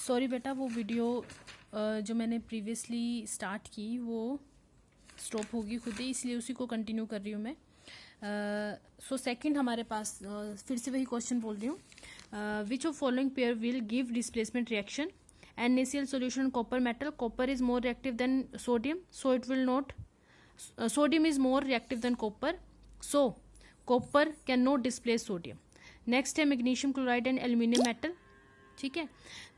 Sorry बेटा, वो video जो मैंने प्रीवियसली स्टार्ट की वो स्टॉप होगी खुद ही, इसलिए उसी को कंटिन्यू कर रही हूँ मैं। सो सेकंड हमारे पास फिर से वही क्वेश्चन बोल रही हूँ। विच of following pair will give displacement reaction NaCl solution copper metal? Copper is more reactive than sodium, so it will not. Sodium is more reactive than copper, so copper cannot displace sodium. Next है magnesium chloride and aluminium metal. ठीक है,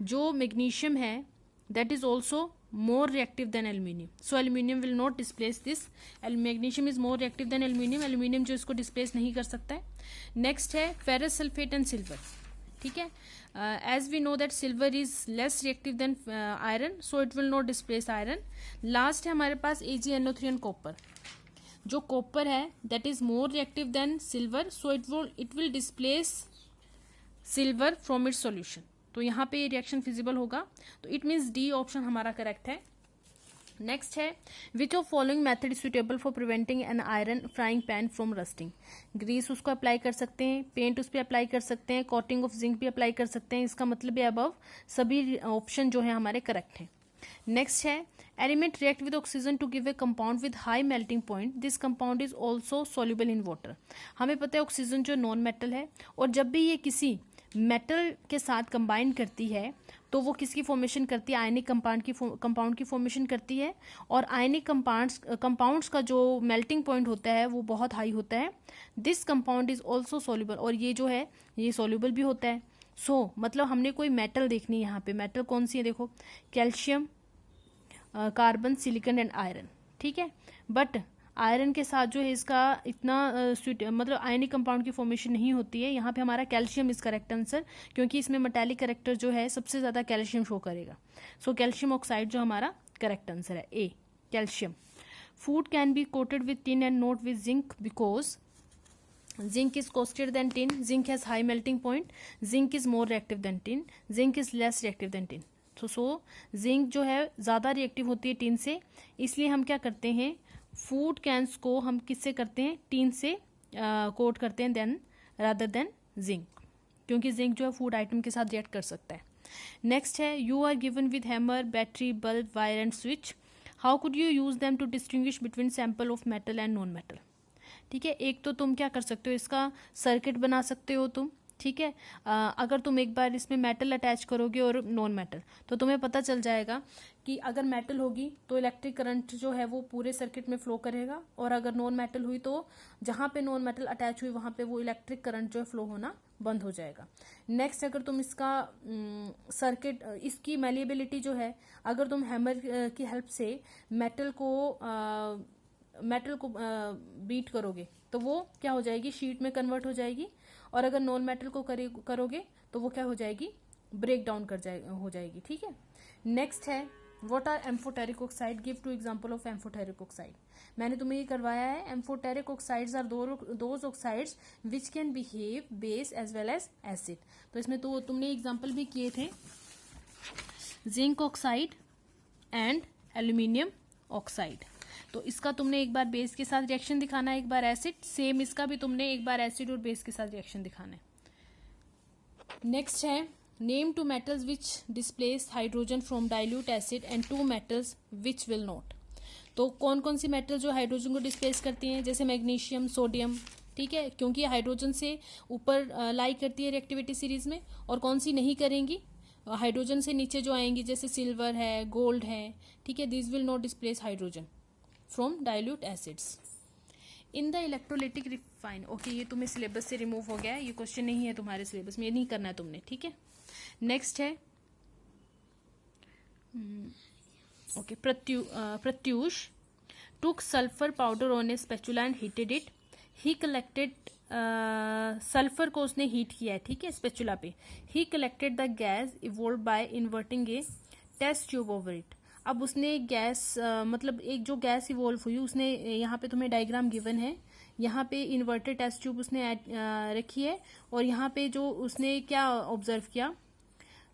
जो magnesium है that is also more reactive than aluminium, so aluminium will not displace this. Magnesium is more reactive than aluminium, aluminium जो इसको displace नहीं कर सकता है। next है ferrous sulfate and silver। ठीक है, as we know that silver is less reactive than iron, so it will not displace iron. last है हमारे पास AgNO3 and copper। जो कॉपर है that is more reactive than silver, so it will displace silver from its solution. तो यहाँ पे ये reaction feasible होगा, तो इट मीन्स डी ऑप्शन हमारा करेक्ट है। नेक्स्ट है which of following method is suitable for preventing an iron frying pan from rusting? Grease उसको अप्लाई कर सकते हैं, पेंट उस पर अप्लाई कर सकते हैं, कोटिंग ऑफ जिंक भी अप्लाई कर सकते हैं। इसका मतलब है अबव सभी ऑप्शन जो है हमारे करेक्ट हैं। नेक्स्ट है element react with oxygen to give a compound with high melting point, this compound is also soluble in water. हमें पता है ऑक्सीजन जो नॉन मेटल है, और जब भी ये किसी मेटल के साथ कंबाइन करती है तो वो किसकी फॉर्मेशन करती है? आयनिक कंपाउंड की फॉर्मेशन करती है। और आयनिक कंपाउंड्स का जो मेल्टिंग पॉइंट होता है वो बहुत हाई होता है। This compound is also soluble, और ये जो है ये सॉल्युबल भी होता है। मतलब हमने कोई मेटल देखनी है यहाँ पे। मेटल कौन सी है? देखो, calcium, carbon, silicon and iron. ठीक है, बट आयरन के साथ जो है इसका इतना मतलब आयनिक कंपाउंड की फॉर्मेशन नहीं होती है। यहाँ पे हमारा कैल्शियम इज करेक्ट आंसर, क्योंकि इसमें मेटालिक करेक्टर जो है सबसे ज़्यादा कैल्शियम शो करेगा। सो कैल्शियम ऑक्साइड जो हमारा करेक्ट आंसर है, ए calcium. Food can be coated with tin and not with zinc because zinc is costed than tin, zinc has high melting point, zinc is more reactive than tin, zinc is less reactive than tin. so zinc जो है ज़्यादा reactive होती है tin से, इसलिए हम क्या करते हैं, फूड कैंस को हम किससे करते हैं? टिन से कोट करते हैं देन रादर देन जिंक, क्योंकि जिंक जो है फूड आइटम के साथ रिएक्ट कर सकता है। नेक्स्ट है you are given with hammer, battery, bulb, wire and switch, how could you use them to distinguish between sample of metal and non metal? ठीक है, एक तो तुम क्या कर सकते हो, इसका सर्किट बना सकते हो तुम। ठीक है, अगर तुम एक बार इसमें मेटल अटैच करोगे और नॉन मेटल, तो तुम्हें पता चल जाएगा कि अगर मेटल होगी तो इलेक्ट्रिक करंट जो है वो पूरे सर्किट में फ्लो करेगा, और अगर नॉन मेटल हुई तो जहाँ पे नॉन मेटल अटैच हुई वहाँ पे वो इलेक्ट्रिक करंट जो है फ्लो होना बंद हो जाएगा। नेक्स्ट, अगर तुम इसका सर्किट, इसकी मैलिएबिलिटी जो है, अगर तुम हैमर की हेल्प से मेटल को बीट करोगे तो वो क्या हो जाएगी? शीट में कन्वर्ट हो जाएगी। और अगर नॉन मेटल को करोगे तो वो क्या हो जाएगी? ब्रेक डाउन हो जाएगी। ठीक है, नेक्स्ट है what are amphoteric oxide, give two example of amphoteric oxide. मैंने तुम्हें ये करवाया है, amphoteric oxides are those oxides which can behave base as well as acid. तो इसमें तो तुमने एग्जाम्पल भी किए थे, zinc oxide and aluminium oxide. तो इसका तुमने एक बार बेस के साथ रिएक्शन दिखाना है, एक बार एसिड, सेम इसका भी तुमने एक बार एसिड और बेस के साथ रिएक्शन दिखाना है। नेक्स्ट है name two metals which displace hydrogen from dilute acid and two metals which will not. तो कौन कौन सी मेटल जो हाइड्रोजन को डिस्प्लेस करती हैं? जैसे मैग्नीशियम, सोडियम। ठीक है, क्योंकि ये हाइड्रोजन से ऊपर लाई करती है रिएक्टिविटी सीरीज में। और कौन सी नहीं करेंगी? हाइड्रोजन से नीचे जो आएंगी, जैसे सिल्वर है, गोल्ड है। ठीक है, this will not displace hydrogen from dilute acids. In the electrolytic refine, okay ये तुम्हें सिलेबस से रिमूव हो गया है, ये क्वेश्चन नहीं है तुम्हारे सिलेबस में, ये नहीं करना है तुमने। ठीक है, नेक्स्ट है okay Pratyush took sulphur powder on a spatula and heated it, he collected sulphur को उसने हीट किया है। ठीक है, स्पेचुला पे। He collected the gas evolve by inverting a test tube over it. अब उसने गैस मतलब एक जो गैस इवॉल्व हुई, उसने यहाँ पे तुम्हें डायग्राम गिवन है, यहाँ पे इन्वर्टेड टेस्ट ट्यूब उसने रखी है, और यहाँ पे जो उसने क्या ऑब्जर्व किया,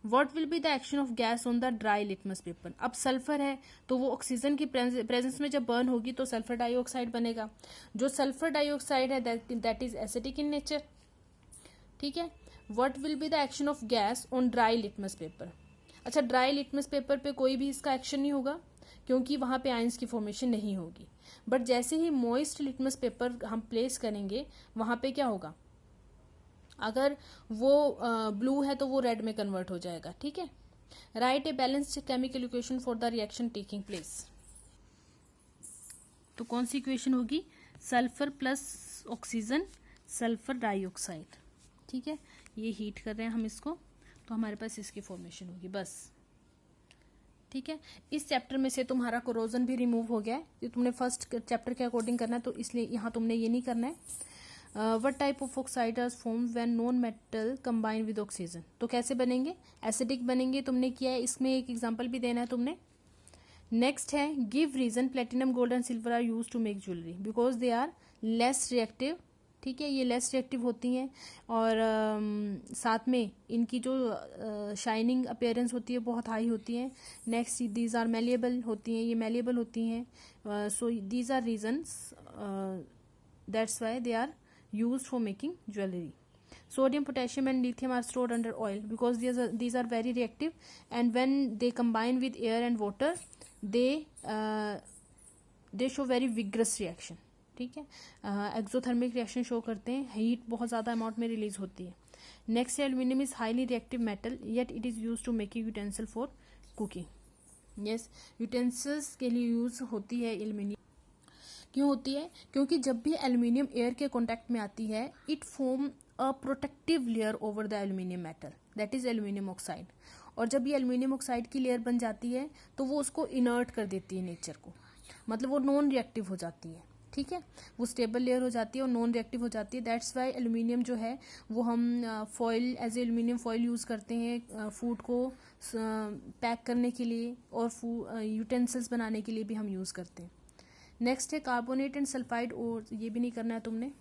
what will be the action of gas on the dry litmus paper. अब सल्फर है तो वो ऑक्सीजन की प्रेजेंस में जब बर्न होगी तो सल्फर डाइऑक्साइड बनेगा। जो सल्फर डाइऑक्साइड है that is acidic in nature. ठीक है, what will be the action of gas on dry litmus paper. अच्छा, ड्राई लिटमस पेपर पे कोई भी इसका एक्शन नहीं होगा क्योंकि वहाँ पे आयंस की फॉर्मेशन नहीं होगी। बट जैसे ही मॉइस्ट लिटमस पेपर हम प्लेस करेंगे वहाँ पे क्या होगा, अगर वो ब्लू है तो वो रेड में कन्वर्ट हो जाएगा। ठीक है, right a balanced chemical equation for the reaction taking place. तो कौन सी इक्वेशन होगी, sulphur plus oxygen sulphur dioxide. ठीक है, ये हीट कर रहे हैं हम इसको, तो हमारे पास इसकी फॉर्मेशन होगी बस। ठीक है, इस चैप्टर में से तुम्हारा कोरोजन भी रिमूव हो गया है, ये तुमने फर्स्ट चैप्टर के अकॉर्डिंग करना है, तो इसलिए यहाँ तुमने ये नहीं करना है। What type of oxide are form when non metal combine with oxygen. तो कैसे बनेंगे, एसिडिक बनेंगे, तुमने किया है, इसमें एक एग्जांपल भी देना है तुमने। नेक्स्ट है give reason platinum gold and silver are use to make jewellery because they are less reactive. ठीक है, ये लेस रिएक्टिव होती हैं और साथ में इनकी जो शाइनिंग अपीयरेंस होती है बहुत हाई होती है। नेक्स्ट दीज आर मेलिएबल होती हैं, ये मेलिएबल होती हैं। So these are reasons that's why they are used for making jewelry. Sodium, potassium and lithium are stored under oil because these are very reactive, and when they combine with air and water they show very vigorous reaction. ठीक है, exothermic reaction show करते हैं, heat बहुत ज़्यादा amount में release होती है। Next है aluminium is highly reactive metal yet it is use to making utensil for cooking. Yes, utensils के लिए यूज होती है एल्यूमिनियम। क्यों होती है, क्योंकि जब भी एल्यूमिनियम एयर के कांटेक्ट में आती है it form a protective layer over the aluminium metal that is aluminium oxide. और जब ये एल्यूमिनियम ऑक्साइड की लेयर बन जाती है तो वो उसको इनर्ट कर देती है नेचर को, मतलब वो नॉन रिएक्टिव हो जाती है। ठीक है, वो स्टेबल लेयर हो जाती है और नॉन रिएक्टिव हो जाती है। दैट्स वाई एल्यूमिनियम जो है वो हम foil as aluminium foil use करते हैं फूड को पैक करने के लिए और यूटेंसिल्स बनाने के लिए भी हम यूज़ करते हैं। नेक्स्ट है कार्बोनेट एंड सल्फाइड और ये भी नहीं करना है तुमने।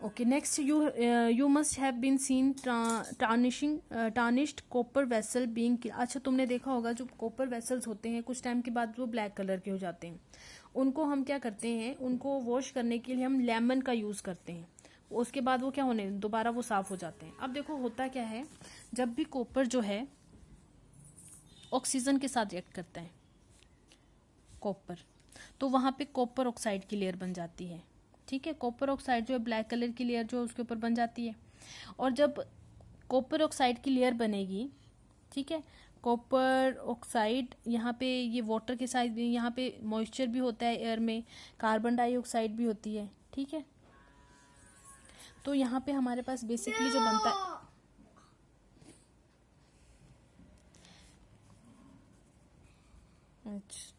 Okay, next you must have been seen tarnished copper vessel being. अच्छा, तुमने देखा होगा जो कॉपर वेसल्स होते हैं कुछ टाइम के बाद वो ब्लैक कलर के हो जाते हैं, उनको हम क्या करते हैं, उनको वॉश करने के लिए हम लेमन का यूज़ करते हैं, उसके बाद वो क्या होने दोबारा वो साफ हो जाते हैं। अब देखो होता क्या है, जब भी कॉपर जो है ऑक्सीजन के साथ रिएक्ट करता है कॉपर, तो वहाँ पे कॉपर ऑक्साइड की लेयर बन जाती है। ठीक है, कॉपर ऑक्साइड जो है ब्लैक कलर की लेयर जो उसके ऊपर बन जाती है। और जब कॉपर ऑक्साइड की लेयर बनेगी, ठीक है, कॉपर ऑक्साइड यहाँ पे ये वाटर के साथ भी, यहाँ पे मॉइस्चर भी होता है एयर में, कार्बन डाइऑक्साइड भी होती है। ठीक है, तो यहाँ पे हमारे पास बेसिकली जो बनता है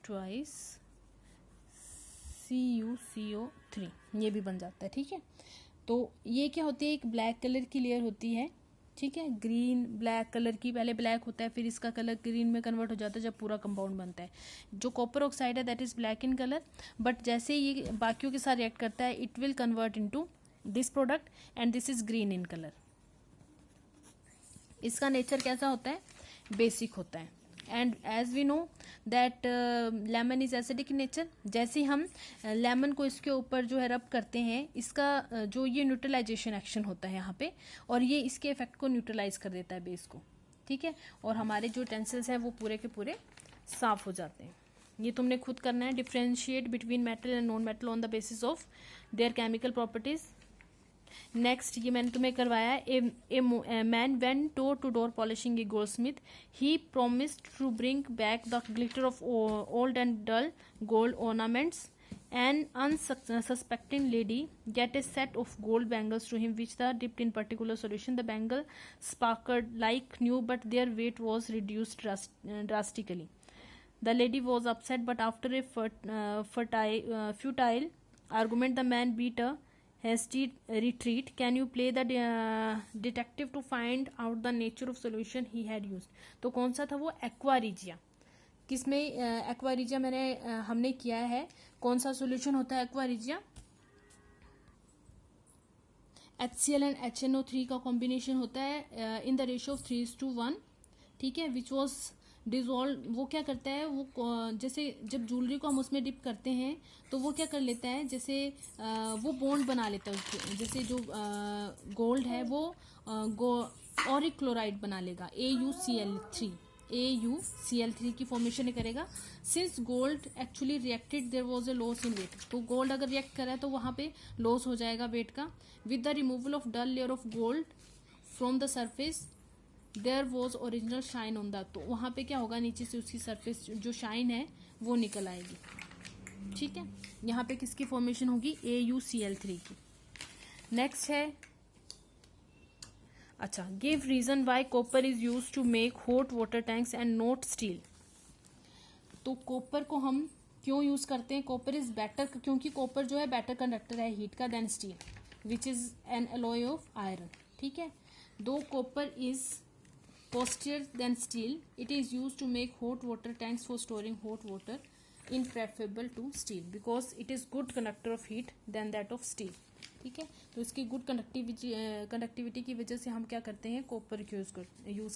ट्वाइस CuCO3 ये भी बन जाता है। ठीक है, तो ये क्या होती है, एक ब्लैक कलर की लेयर होती है। ठीक है, ग्रीन ब्लैक कलर की, पहले ब्लैक होता है फिर इसका कलर ग्रीन में कन्वर्ट हो जाता है जब पूरा कंपाउंड बनता है। जो कॉपर ऑक्साइड है that is black in colour, but जैसे ये बाकियों के साथ रिएक्ट करता है it will convert into this product and this is green in colour. इसका नेचर कैसा होता है, बेसिक होता है। And as we know that lemon is acidic in nature. जैसे हम लेमन को इसके ऊपर जो है रब करते हैं, इसका जो ये न्यूट्रलाइजेशन एक्शन होता है यहाँ पे, और ये इसके इफेक्ट को न्यूट्रलाइज कर देता है बेस को। ठीक है, और हमारे जो टेंसिल्स हैं वो पूरे के पूरे साफ हो जाते हैं। ये तुमने खुद करना है, differentiate between metal and non metal on the basis of their chemical properties. Next ये मैंने तुम्हें करवाया है, a man went to door polishing a goldsmith, he promised to bring back the glitter of old and dull gold ornaments. An unsuspecting lady get a set of gold bangles to him which they dipped in particular solution. The bangle sparkled like new but their weight was reduced drastically. The lady was upset but after a futile argument the man beat a hasty retreat. Can you play the detective to find out the nature of solution he had used? तो कौन सा था वो, aqua regia. किसमें aqua regia मैंने हमने किया है, कौन सा सॉल्यूशन होता है एक्वारिजिया, HCl एंड HNO3 का कॉम्बिनेशन होता है इन द रेशियो ऑफ 3:1। ठीक है, विच वॉज डिजोल्व, वो क्या करता है, वो जैसे जब ज्वेलरी को हम उसमें डिप करते हैं तो वो क्या कर लेता है, जैसे वो बॉन्ड बना लेता है उसके, जैसे जो गोल्ड है वो ऑरिक क्लोराइड बना लेगा, AuCl3, AuCl3 की फॉर्मेशन करेगा। Since gold actually reacted there was a loss in weight, तो गोल्ड अगर रिएक्ट करा है तो वहाँ पे लॉस हो जाएगा वेट का। With the removal of dull layer of gold from the surface there was original shine on the, तो वहाँ पे क्या होगा, नीचे से उसकी सरफेस जो शाइन है वो निकल आएगी। ठीक है, यहाँ पे किसकी फॉर्मेशन होगी, AuCl3 की। नेक्स्ट है, अच्छा, give reason why copper is use to make hot water tanks and not steel. तो कॉपर को हम क्यों यूज करते हैं, कॉपर इज बेटर, क्योंकि कॉपर जो है बेटर कंडक्टर है हीट का than steel which is an alloy of iron. ठीक है, though copper is costlier than steel, it is used to make hot water tanks for storing hot water, in preferable to steel because it is good conductor of heat than that of steel। ठीक है, तो इसकी good conductivity की वजह से हम क्या करते हैं, कॉपर यूज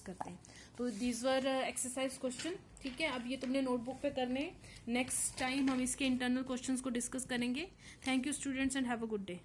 करते हैं। तो दीज वर एक्सरसाइज क्वेश्चन। ठीक है, अब ये तुमने नोटबुक पे करने, नेक्स्ट टाइम हम इसके इंटरनल क्वेश्चंस को डिस्कस करेंगे। Thank you students and have a good day.